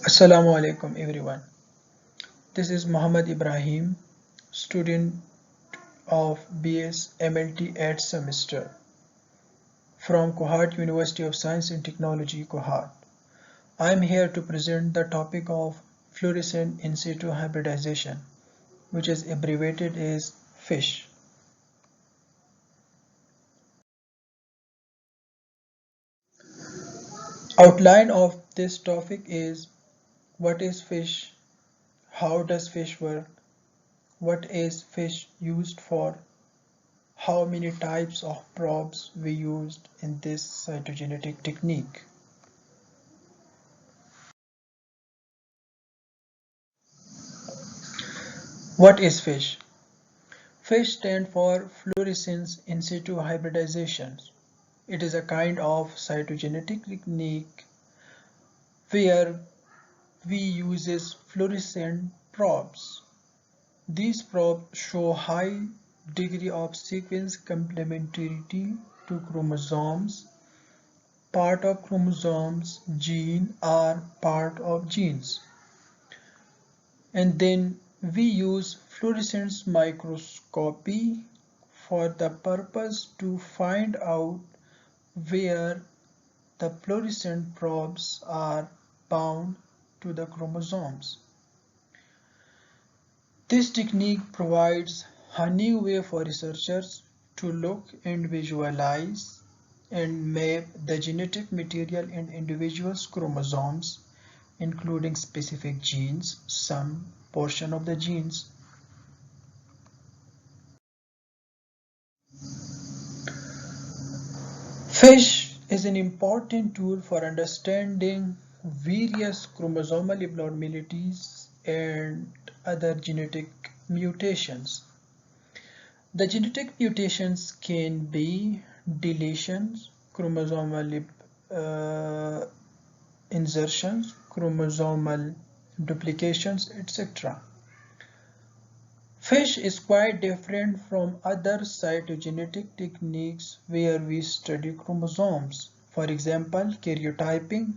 Assalamu alaikum everyone. This is Muhammad Ibrahim, student of BS MLT 8th semester from Kohat University of Science and Technology, Kohat. I am here to present the topic of fluorescent in situ hybridization, which is abbreviated as FISH. Outline of this topic is what is FISH, how does FISH work, what is FISH used for, how many types of probes we used in this cytogenetic technique. What is FISH? FISH stands for fluorescence in situ hybridization. It is a kind of cytogenetic technique where we uses fluorescent probes. These probes show high degree of sequence complementarity to chromosomes, part of chromosomes, gene or part of genes. And then we use fluorescence microscopy for the purpose to find out where the fluorescent probes are bound to the chromosomes. This technique provides a new way for researchers to look and visualize and map the genetic material in individuals' chromosomes, including specific genes, some portion of the genes. FISH is an important tool for understanding various chromosomal abnormalities and other genetic mutations. The genetic mutations can be deletions, chromosomal insertions, chromosomal duplications, etc. FISH is quite different from other cytogenetic techniques where we study chromosomes. For example, karyotyping.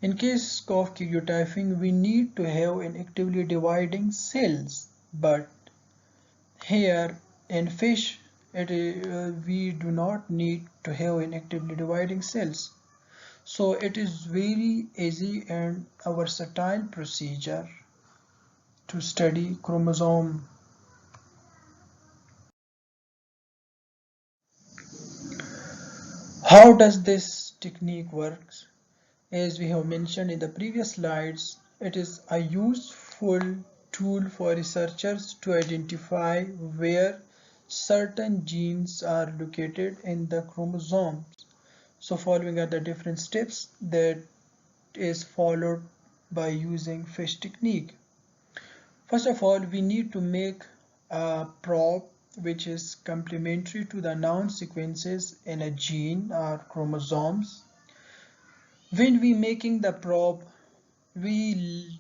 In case of karyotyping, we need to have an actively dividing cells, but here in FISH, we do not need to have an actively dividing cells. So it is very easy and a versatile procedure to study chromosome. How does this technique works? As we have mentioned in the previous slides, it is a useful tool for researchers to identify where certain genes are located in the chromosomes. So following are the different steps that is followed by using FISH technique. First of all, we need to make a probe which is complementary to the known sequences in a gene or chromosomes. When we making the probe, we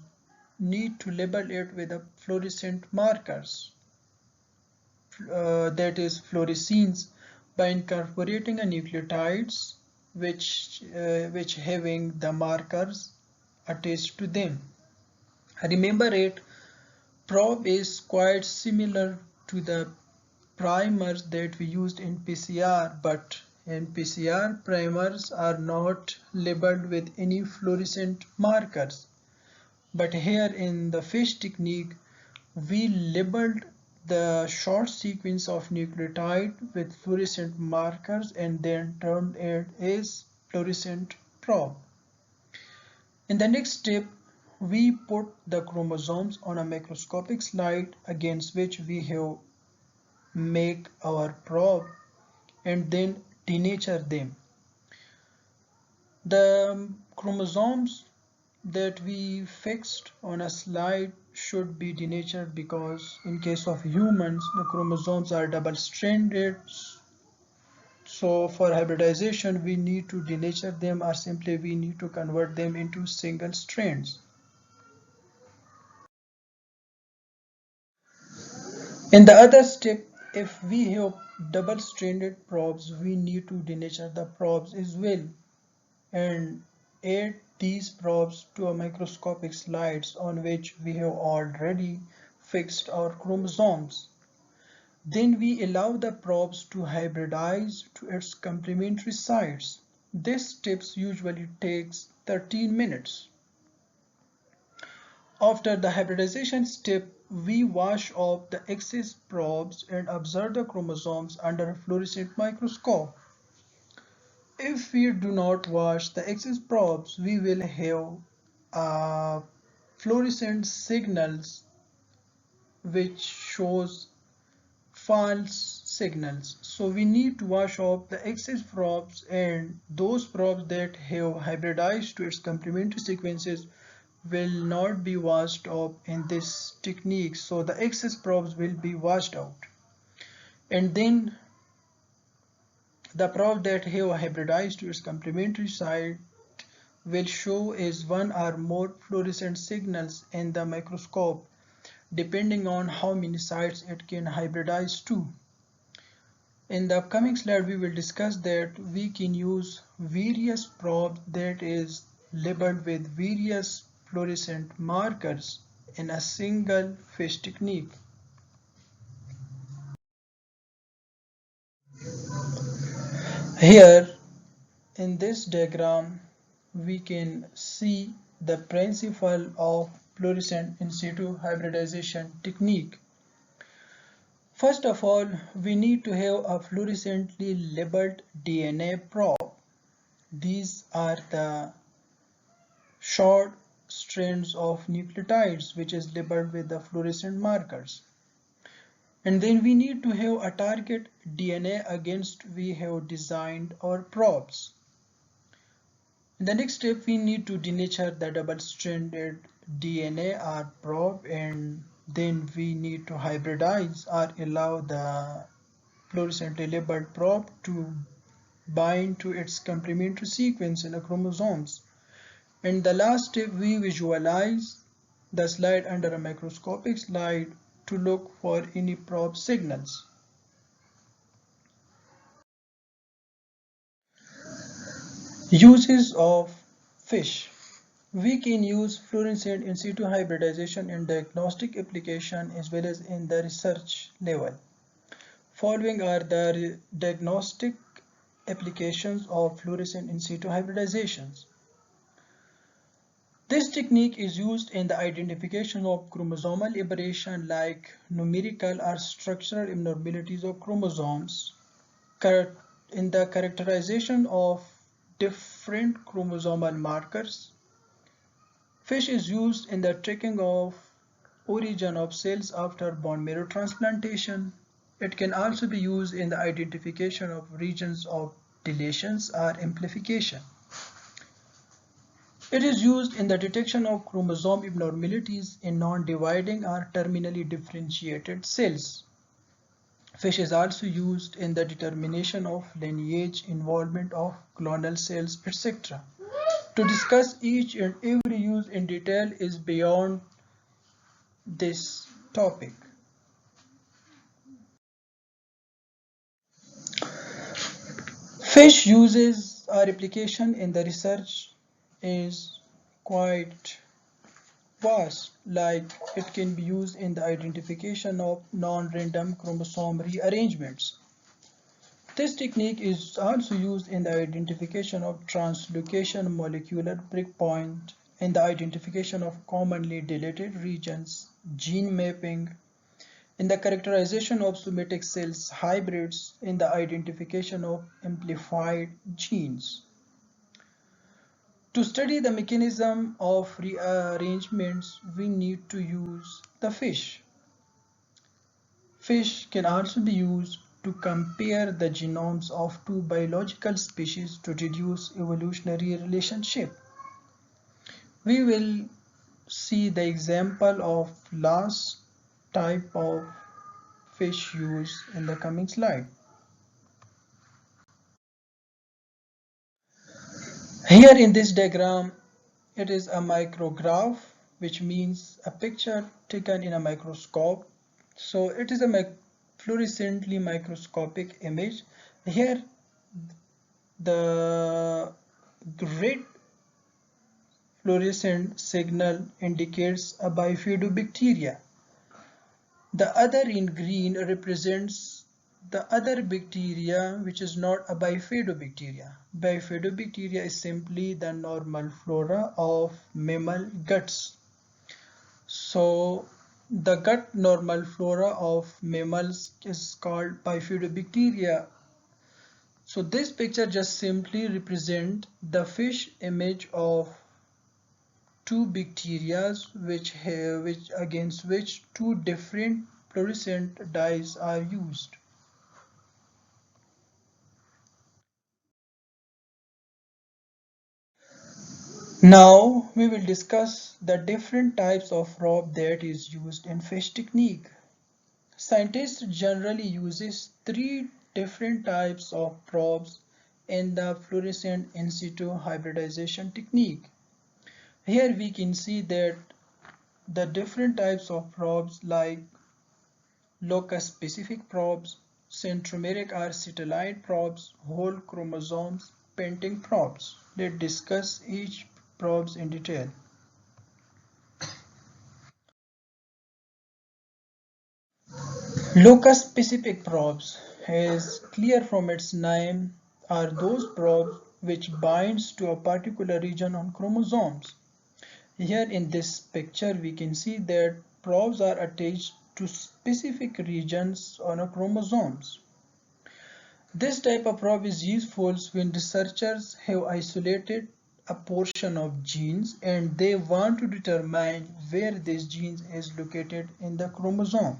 need to label it with a fluorescent markers, that is fluoresceins, by incorporating a nucleotides which having the markers attached to them. Remember it, probe is quite similar to the primers that we used in PCR, but in PCR primers are not labeled with any fluorescent markers. But here in the FISH technique, we labeled the short sequence of nucleotide with fluorescent markers and then termed it as fluorescent probe. In the next step, we put the chromosomes on a microscopic slide against which we have make our probe and then denature them. The chromosomes that we fixed on a slide should be denatured because in case of humans the chromosomes are double-stranded, so for hybridization we need to denature them or simply we need to convert them into single strands. In the other step, if we have double-stranded probes, we need to denature the probes as well and add these probes to a microscopic slides on which we have already fixed our chromosomes. Then we allow the probes to hybridize to its complementary sites. This step usually takes 13 minutes. After the hybridization step, we wash off the excess probes and observe the chromosomes under a fluorescent microscope. If we do not wash the excess probes, we will have fluorescent signals which shows false signals. So we need to wash off the excess probes, and those probes that have hybridized to its complementary sequences will not be washed off in this technique. So the excess probes will be washed out. And then the probe that have hybridized to its complementary site will show as one or more fluorescent signals in the microscope, depending on how many sites it can hybridize to. In the upcoming slide, we will discuss that we can use various probes that is labeled with various fluorescent markers in a single FISH technique. Here in this diagram, we can see the principle of fluorescent in situ hybridization technique. First of all, we need to have a fluorescently labeled DNA probe. These are the short strands of nucleotides which is labeled with the fluorescent markers. And then we need to have a target DNA against we have designed our probes. In the next step, we need to denature the double-stranded DNA or probe, and then we need to hybridize or allow the fluorescently labeled probe to bind to its complementary sequence in the chromosomes. In the last step, we visualize the slide under a microscopic slide to look for any probe signals. Uses of FISH. We can use fluorescent in situ hybridization in diagnostic application as well as in the research level. Following are the diagnostic applications of fluorescent in situ hybridizations. This technique is used in the identification of chromosomal aberration like numerical or structural abnormalities of chromosomes, in the characterization of different chromosomal markers. FISH is used in the tracking of origin of cells after bone marrow transplantation. It can also be used in the identification of regions of deletions or amplification. It is used in the detection of chromosome abnormalities in non-dividing or terminally differentiated cells. FISH is also used in the determination of lineage, involvement of clonal cells, etc. To discuss each and every use in detail is beyond this topic. FISH uses or application in the research is quite vast, like it can be used in the identification of non-random chromosome rearrangements. This technique is also used in the identification of translocation molecular breakpoint, in the identification of commonly deleted regions, gene mapping, in the characterization of somatic cells hybrids, in the identification of amplified genes. To study the mechanism of rearrangements, we need to use the FISH. FISH can also be used to compare the genomes of two biological species to deduce evolutionary relationship. We will see the example of last type of FISH use in the coming slide. Here in this diagram, it is a micrograph, which means a picture taken in a microscope. So it is a fluorescently microscopic image. Here the red fluorescent signal indicates a bifidobacteria. The other in green represents the other bacteria which is not a bifidobacteria. Bifidobacteria is simply the normal flora of mammal guts. So the gut normal flora of mammals is called bifidobacteria. So this picture just simply represent the fish image of two bacteria which against which two different fluorescent dyes are used. Now we will discuss the different types of probe that is used in fish technique. Scientists generally uses three different types of probes in the fluorescent in situ hybridization technique. Here we can see that the different types of probes like locus-specific probes, centromeric or satellite probes, whole chromosomes, painting probes. Let's discuss each probes in detail. Locus-specific probes, as clear from its name, are those probes which binds to a particular region on chromosomes. Here in this picture we can see that probes are attached to specific regions on a chromosomes. This type of probe is useful when researchers have isolated a portion of genes and they want to determine where this gene is located in the chromosome.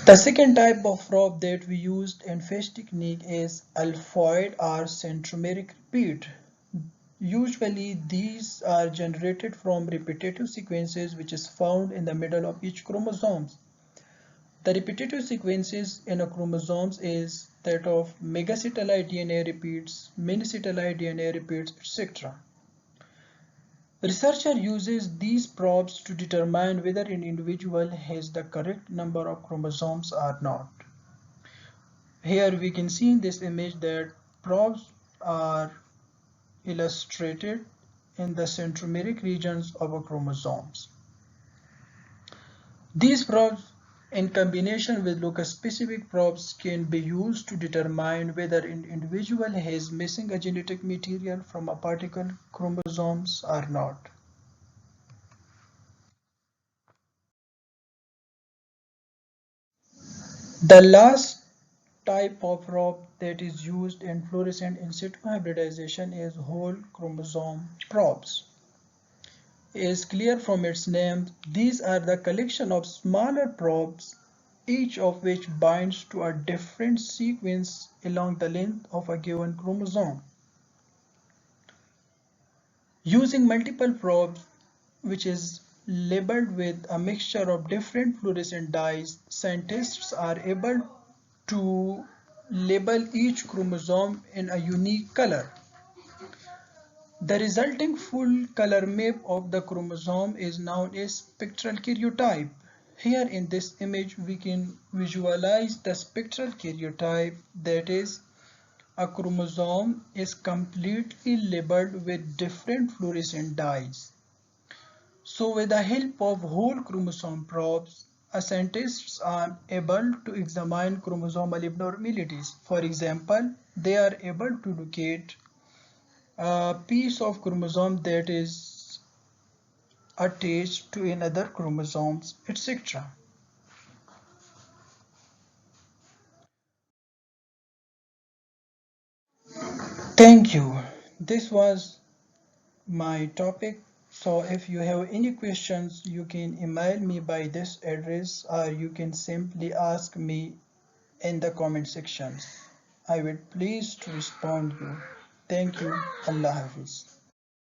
The second type of probe that we used in FISH technique is alphoid or centromeric repeat. Usually these are generated from repetitive sequences which is found in the middle of each chromosome. The repetitive sequences in a chromosomes is that of megasatellite DNA repeats, minisatellite DNA repeats, etc. Researcher uses these probes to determine whether an individual has the correct number of chromosomes or not. Here we can see in this image that probes are illustrated in the centromeric regions of a chromosomes. These probes in combination with locus-specific probes can be used to determine whether an individual has missing a genetic material from a particular chromosomes or not. The last type of probe that is used in fluorescent in situ hybridization is whole chromosome probes. Is clear from its name, these are the collection of smaller probes, each of which binds to a different sequence along the length of a given chromosome. Using multiple probes, which is labeled with a mixture of different fluorescent dyes, scientists are able to label each chromosome in a unique color. The resulting full color map of the chromosome is known as spectral karyotype. Here in this image we can visualize the spectral karyotype, that is, a chromosome is completely labeled with different fluorescent dyes. So with the help of whole chromosome probes, scientists are able to examine chromosomal abnormalities. For example, they are able to locate a piece of chromosome that is attached to another chromosomes, etc. Thank you. This was my topic. So if you have any questions, you can email me by this address or you can simply ask me in the comment sections. I will please to respond you. Thank you. Allah Hafiz.